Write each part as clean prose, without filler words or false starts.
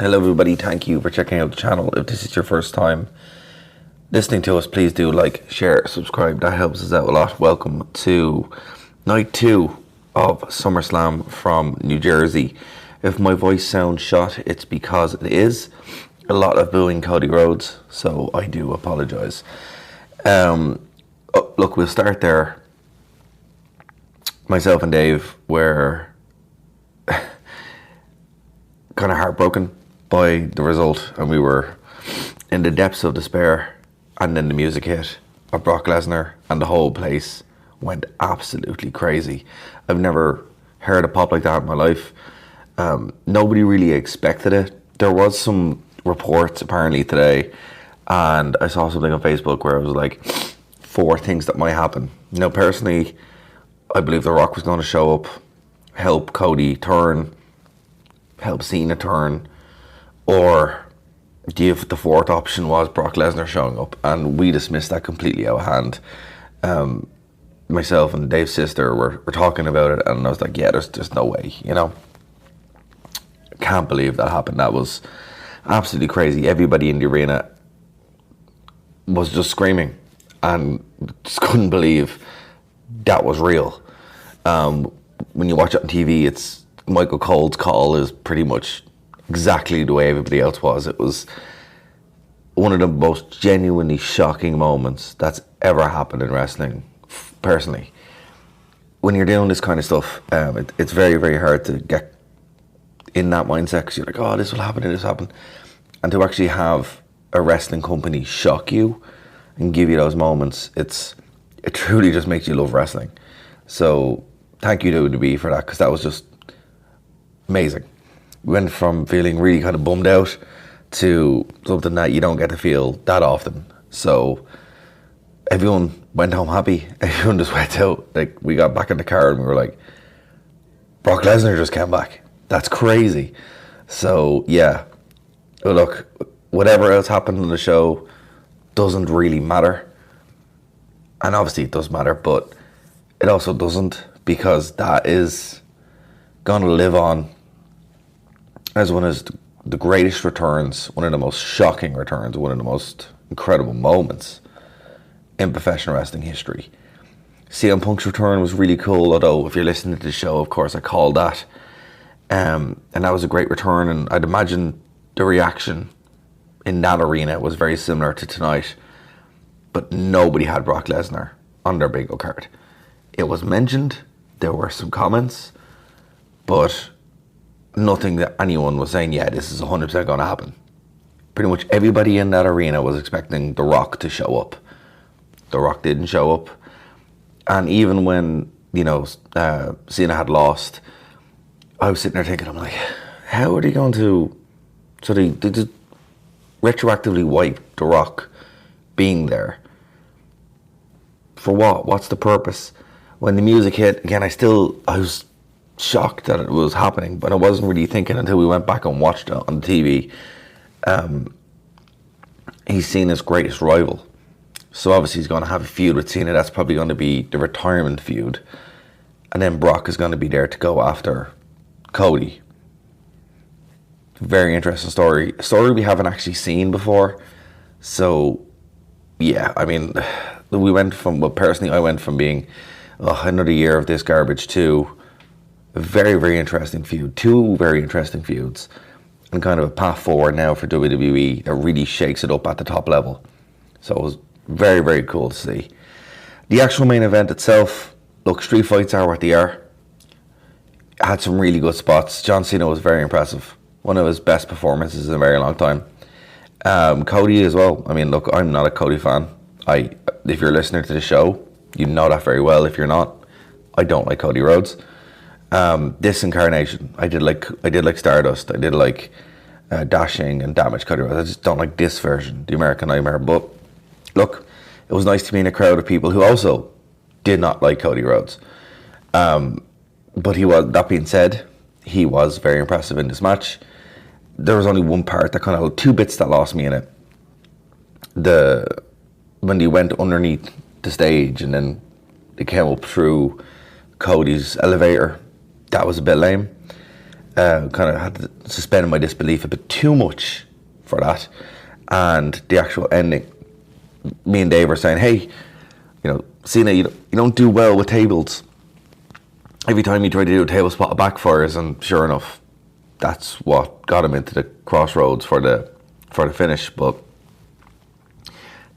Hello everybody, thank you for checking out the channel. If this is your first time listening to us, please do like, share, subscribe. That helps us out a lot. Welcome to night 2 of SummerSlam from New Jersey. If my voice sounds shot, it's because it is. A lot of booing Cody Rhodes, so I do apologise. Look, we'll start there. Myself and Dave were kind of heartbroken by the result, and we were in the depths of despair, and then the music hit of Brock Lesnar and the whole place went absolutely crazy. I've never heard a pop like that in my life. Nobody really expected it. There was some reports apparently today, and I saw something on Facebook where it was like 4 things that might happen. Now personally, I believe The Rock was going to show up, help Cody turn, help Cena turn, or the 4th option was Brock Lesnar showing up, and we dismissed that completely out of hand. Myself and Dave's sister were talking about it, and I was like, yeah, there's no way, you know. Can't believe that happened. That was absolutely crazy. Everybody in the arena was just screaming and just couldn't believe that was real. When you watch it on TV, it's Michael Cole's call is pretty much exactly the way everybody else was. It was one of the most genuinely shocking moments that's ever happened in wrestling, personally. When you're doing this kind of stuff, it's very, very hard to get in that mindset, because you're like, oh, this will happen and this will happen. And to actually have a wrestling company shock you and give you those moments, it truly just makes you love wrestling. So thank you to WWE for that, because that was just amazing. We went from feeling really kind of bummed out to something that you don't get to feel that often. So everyone went home happy. Everyone just went out. Like, we got back in the car and we were like, Brock Lesnar just came back. That's crazy. So yeah, look, whatever else happened on the show doesn't really matter. And obviously it does matter, but it also doesn't, because that is going to live on as one of the greatest returns, one of the most shocking returns, one of the most incredible moments in professional wrestling history. CM Punk's return was really cool, although if you're listening to the show, of course, I called that. And that was a great return, and I'd imagine the reaction in that arena was very similar to tonight. But nobody had Brock Lesnar on their bingo card. It was mentioned, there were some comments, but nothing that anyone was saying, yeah, this is 100% going to happen. Pretty much everybody in that arena was expecting The Rock to show up. The Rock didn't show up. And even when, Cena had lost, I was sitting there thinking, I'm like, how are they going to... So they just retroactively wipe The Rock being there. For what? What's the purpose? When the music hit, again, I was shocked that it was happening, but I wasn't really thinking until we went back and watched it on TV. He's Cena's greatest rival. So obviously he's going to have a feud with Cena. That's probably going to be the retirement feud. And then Brock is going to be there to go after Cody. Very interesting story. A story we haven't actually seen before. So, yeah, I mean, we went from, well, personally, I went from being another year of this garbage to a very, very interesting feud. 2 very interesting feuds. And kind of a path forward now for WWE that really shakes it up at the top level. So it was very, very cool to see. The actual main event itself, look, street fights are what they are. Had some really good spots. John Cena was very impressive. One of his best performances in a very long time. Cody as well. I mean, look, I'm not a Cody fan. If you're listening to the show, you know that very well. If you're not, I don't like Cody Rhodes. This incarnation, I did like Stardust. I did like Dashing and Damage Cody Rhodes. I just don't like this version, the American Nightmare. But look, it was nice to be in a crowd of people who also did not like Cody Rhodes. But that being said, he was very impressive in this match. There was only one part that kind of, 2 bits that lost me in it. When they went underneath the stage and then they came up through Cody's elevator, that was a bit lame. kind of had to suspend my disbelief a bit too much for that. And the actual ending, me and Dave were saying, hey, Cena, you don't do well with tables. Every time you try to do a table spot, it backfires, and sure enough, that's what got him into the crossroads for the finish. But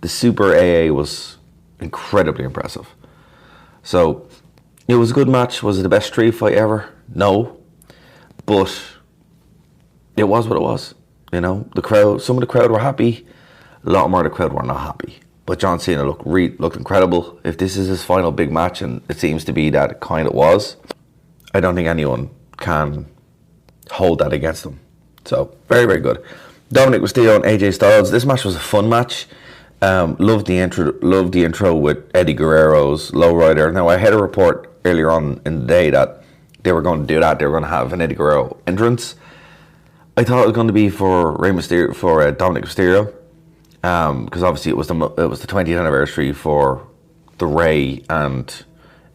the Super AA was incredibly impressive. So it was a good match. Was it the best street fight ever? No, but it was what it was. The crowd. Some of the crowd were happy. A lot more of the crowd were not happy. But John Cena looked incredible. If this is his final big match, and it seems to be that it kind of was, I don't think anyone can hold that against him. So, very, very good. Dominic Mysterio and AJ Styles. This match was a fun match. Loved the intro with Eddie Guerrero's Lowrider. Now, I had a report earlier on in the day that they were going to do that. They were going to have an Eddie Guerrero entrance. I thought it was going to be for Dominic Mysterio. Because obviously it was the 20th anniversary for the Ray and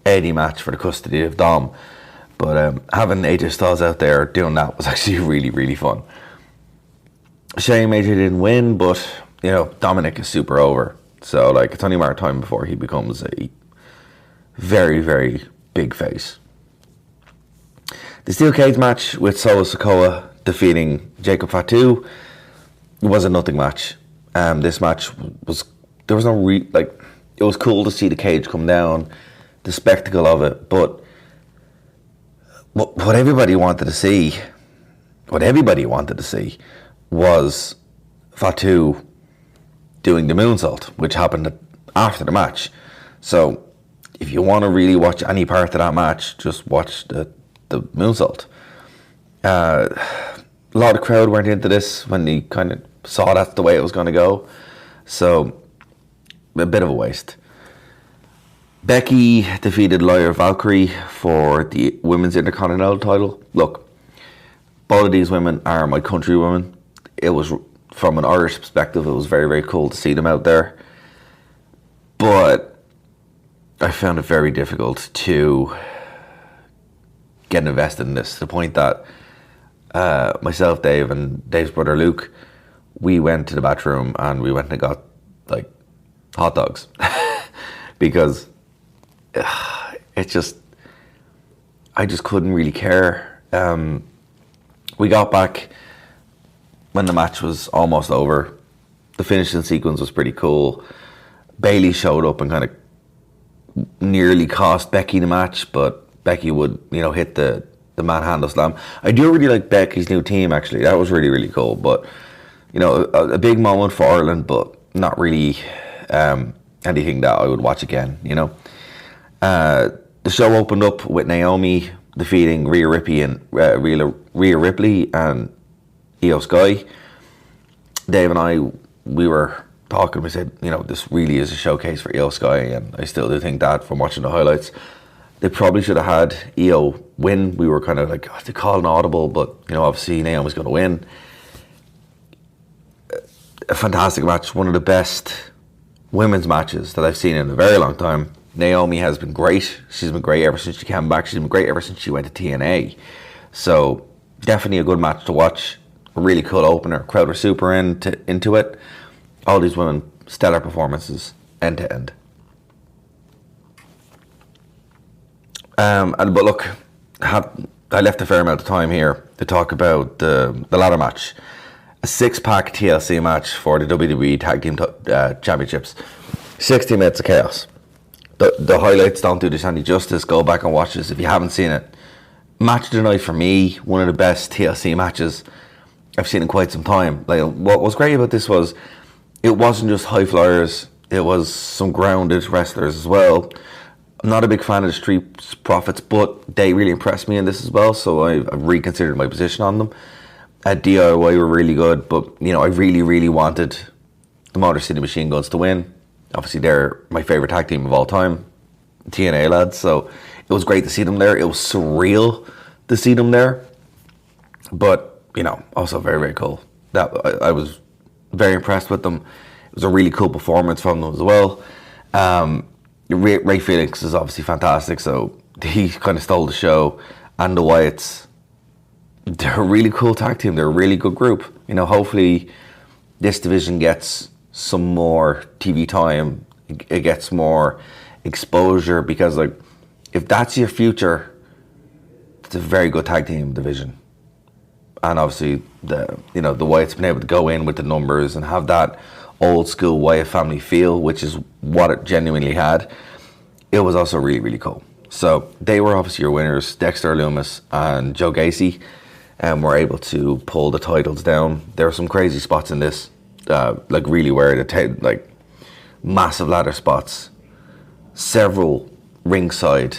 Eddie match for the custody of Dom, but having AJ Styles out there doing that was actually really, really fun. Shame AJ didn't win, but Dominic is super over, so it's only a matter of time before he becomes a very, very big face. The Steel Cage match with Solo Sikoa defeating Jacob Fatu was a nothing match. This match there was no it was cool to see the cage come down, the spectacle of it, but what everybody wanted to see was Fatu doing the moonsault, which happened after the match. So if you want to really watch any part of that match, just watch the moonsault. A lot of crowd weren't into this when they kind of saw that's the way it was going to go, so a bit of a waste. Becky defeated Lyra Valkyrie for the Women's Intercontinental title. Look, both of these women are my country women. It was, from an Irish perspective, it was very, very cool to see them out there, but I found it very difficult to get invested in this, to the point that myself, Dave, and Dave's brother Luke, we went to the bathroom and we went and got hot dogs because I just couldn't really care. We got back when the match was almost over. The finishing sequence was pretty cool. Bayley showed up and kind of nearly cost Becky the match, but Becky would hit the manhandle slam. I do really like Becky's new team, actually. That was really, really cool. But a big moment for Ireland, but not really anything that I would watch again. The show opened up with Naomi defeating Rhea Ripley and Io Sky. Dave and I, we were talking. We said, this really is a showcase for Io Sky, and I still do think that from watching the highlights. They probably should have had Io win. We were kind of like, they call an audible, but obviously Naomi's going to win. A fantastic match, one of the best women's matches that I've seen in a very long time. Naomi has been great. She's been great ever since she came back. She's been great ever since she went to TNA. So definitely a good match to watch. A really cool opener. Crowd were super into it. All these women, stellar performances, end to end. But look, I left a fair amount of time here to talk about the ladder match. A 6-pack TLC match for the WWE Tag Team Championships. 60 minutes of chaos. The highlights don't do this any justice. Go back and watch this if you haven't seen it. Match of the night for me, one of the best TLC matches I've seen in quite some time. What was great about this was it wasn't just high flyers, it was some grounded wrestlers as well. I'm not a big fan of the Street Profits, but they really impressed me in this as well, so I reconsidered my position on them. At DIY were really good, but I really, really wanted the Motor City Machine Guns to win. Obviously, they're my favourite tag team of all time, TNA lads, so it was great to see them there. It was surreal to see them there, but also very, very cool. I was very impressed with them. It was a really cool performance from them as well. Ray Felix is obviously fantastic, so he kind of stole the show, and the Wyatts, they're a really cool tag team. They're a really good group. You know, hopefully this division gets some more TV time. It gets more exposure, because like, if that's your future, it's a very good tag team division. And obviously the Wyatts been able to go in with the numbers and have that old school Wyatt family feel, which is what it genuinely had. It was also really, really cool. So they were obviously your winners, Dexter Loomis and Joe Gacy, and were able to pull the titles down. There were some crazy spots in this, like really weird, like massive ladder spots, several ringside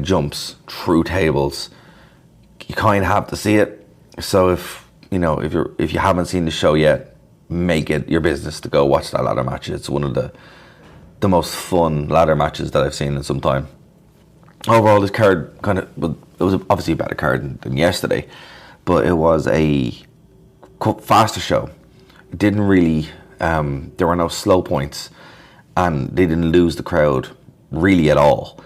jumps through tables. You kind of have to see it. So if you haven't seen the show yet, make it your business to go watch that ladder match. It's one of the most fun ladder matches that I've seen in some time. Overall, this card it was obviously a better card than yesterday, but it was a faster show. It didn't really, there were no slow points, and they didn't lose the crowd really at all.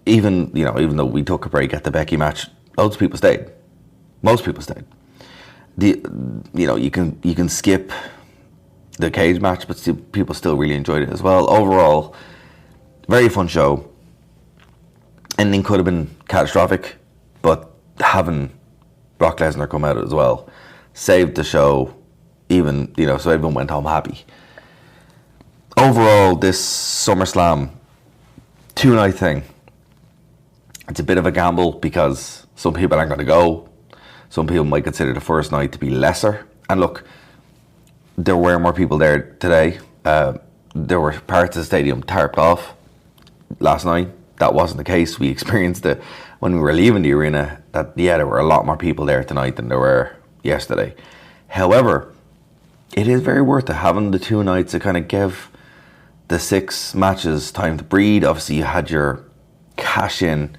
Even though we took a break at the Becky match, loads of people stayed. Most people stayed. You can skip the cage match, but people still really enjoyed it as well. Overall, very fun show. Ending could have been catastrophic, but having Brock Lesnar come out as well saved the show, even, so everyone went home happy. Overall, this SummerSlam 2-night thing, it's a bit of a gamble, because some people aren't going to go. Some people might consider the first night to be lesser. And look, there were more people there today. There were parts of the stadium tarped off last night. That wasn't the case. We experienced it when we were leaving the arena, that there were a lot more people there tonight than there were yesterday. However, it is very worth it, having the 2 nights to kind of give the 6 matches time to breathe. Obviously, you had your cash in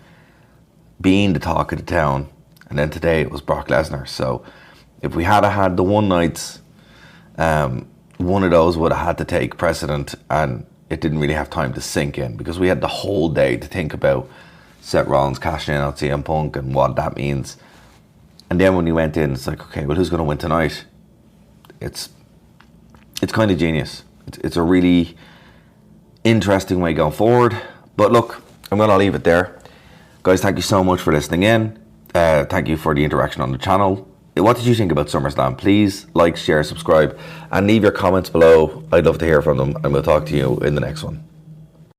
being the talk of the town, and then today it was Brock Lesnar. So if we had had the 1 nights, one of those would have had to take precedent, and it didn't really have time to sink in, because we had the whole day to think about Seth Rollins cashing in on CM Punk and what that means. And then when you went in, it's like, okay, well, who's going to win tonight? It's kind of genius. It's a really interesting way going forward. But look, I'm going to leave it there. Guys, thank you so much for listening in. Thank you for the interaction on the channel. What did you think about SummerSlam? Please like, share, subscribe, and leave your comments below. I'd love to hear from them, and we'll talk to you in the next one.